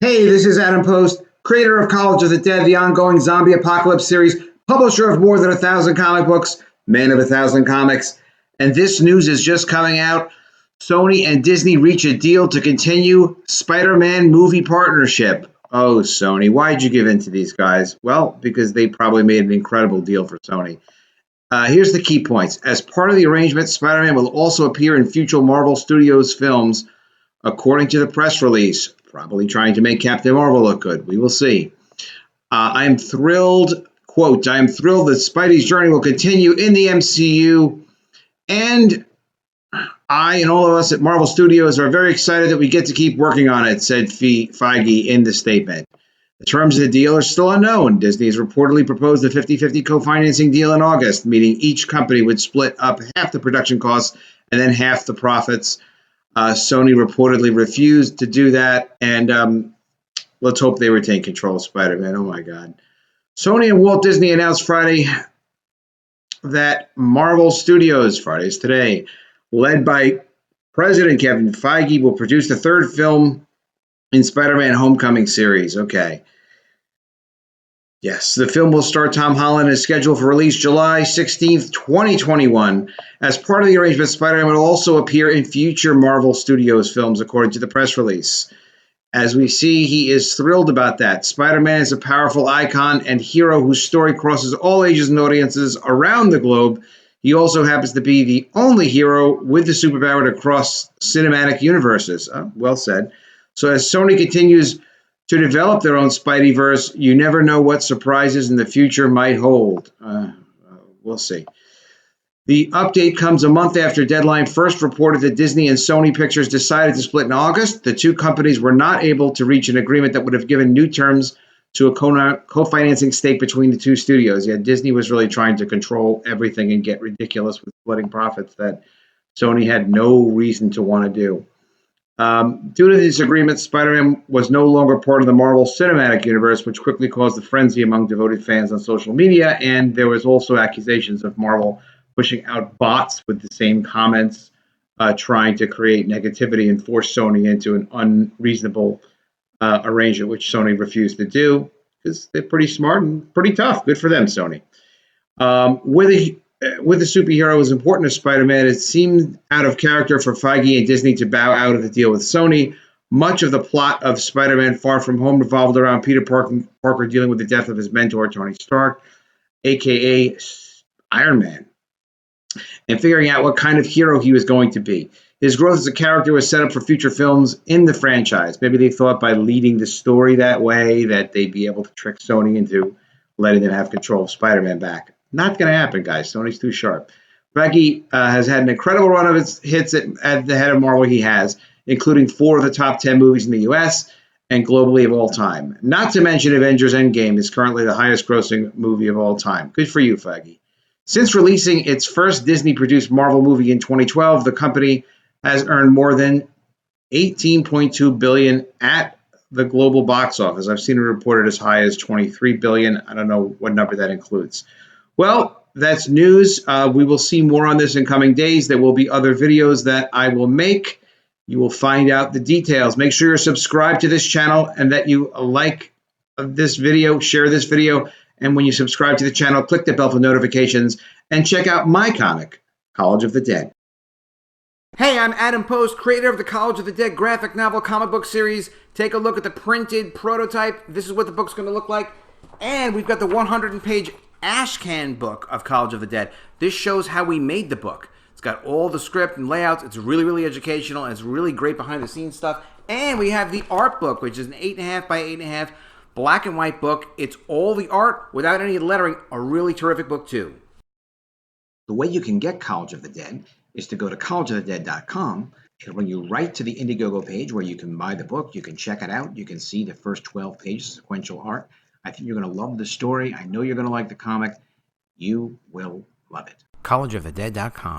Hey, this is Adam Post, creator of College of the Dead, the ongoing zombie apocalypse series, publisher of more than 1,000 comic books, man of 1,000 comics. And this news is just coming out. Sony and Disney reach a deal to continue Spider-Man movie partnership. Oh, Sony, why'd you give in to these guys? Well, because they probably made an incredible deal for Sony. Here's the key points. As part of the arrangement, Spider-Man will also appear in future Marvel Studios films, according to the press release. Probably trying to make Captain Marvel look good. We will see. I am thrilled, quote, I am thrilled that Spidey's journey will continue in the MCU. And I and all of us at Marvel Studios are very excited that we get to keep working on it, said Feige in the statement. The terms of the deal are still unknown. Disney has reportedly proposed a 50-50 co-financing deal in August, meaning each company would split up half the production costs and then half the profits. Sony reportedly refused to do that, and let's hope they retain control of Spider-Man. Oh, my God. Sony and Walt Disney announced Friday that Marvel Studios, Friday's today, led by President Kevin Feige, will produce the third film in Spider-Man Homecoming series. Okay. Yes, the film will star Tom Holland and is scheduled for release July 16th, 2021. As part of the arrangement, Spider-Man will also appear in future Marvel Studios films, according to the press release. As we see, he is thrilled about that. Spider-Man is a powerful icon and hero whose story crosses all ages and audiences around the globe. He also happens to be the only hero with the superpower to cross cinematic universes. Well said. So as Sony continues to develop their own Spideyverse, you never know what surprises in the future might hold. We'll see. The update comes a month after Deadline first reported that Disney and Sony Pictures decided to split in August. The two companies were not able to reach an agreement that would have given new terms to a co-financing stake between the two studios. Yet Disney was really trying to control everything and get ridiculous with splitting profits that Sony had no reason to want to do. Due to this agreement, Spider-Man was no longer part of the Marvel Cinematic Universe, which quickly caused a frenzy among devoted fans on social media, and there was also accusations of Marvel pushing out bots with the same comments, trying to create negativity and force Sony into an unreasonable arrangement, which Sony refused to do because they're pretty smart and pretty tough. Good for them, Sony. With a superhero as important as Spider-Man, it seemed out of character for Feige and Disney to bow out of the deal with Sony. Much of the plot of Spider-Man Far From Home revolved around Peter Parker dealing with the death of his mentor, Tony Stark, a.k.a. Iron Man, and figuring out what kind of hero he was going to be. His growth as a character was set up for future films in the franchise. Maybe they thought by leading the story that way that they'd be able to trick Sony into letting them have control of Spider-Man back. Not going to happen, guys. Sony's too sharp. Feige has had an incredible run of his hits at the head of Marvel. He has, including 4 of the top 10 movies in the U.S. and globally of all time. Not to mention Avengers Endgame is currently the highest-grossing movie of all time. Good for you, Feige. Since releasing its first Disney-produced Marvel movie in 2012, the company has earned more than $18.2 billion at the global box office. I've seen it reported as high as $23 billion. I don't know what number that includes. Well, that's news. We will see more on this in coming days. There will be other videos that I will make. You will find out the details. Make sure you're subscribed to this channel and that you like this video, share this video. And when you subscribe to the channel, click the bell for notifications and check out my comic, College of the Dead. Hey, I'm Adam Post, creator of the College of the Dead graphic novel comic book series. Take a look at the printed prototype. This is what the book's going to look like. And we've got the 100-page ashcan book of College of the Dead. This shows how we made the book. It's got all the script and layouts. It's really, really educational, and it's really great behind-the-scenes stuff. And we have the art book, which is an 8.5 by 8.5 black and white book. It's all the art without any lettering. A really terrific book, too. The way you can get College of the Dead is to go to collegeofthedead.com. It'll bring you right to the Indiegogo page where you can buy the book. You can check it out. You can see the first 12 pages of sequential art. I think you're going to love the story. I know you're going to like the comic. You will love it. collegeofthedead.com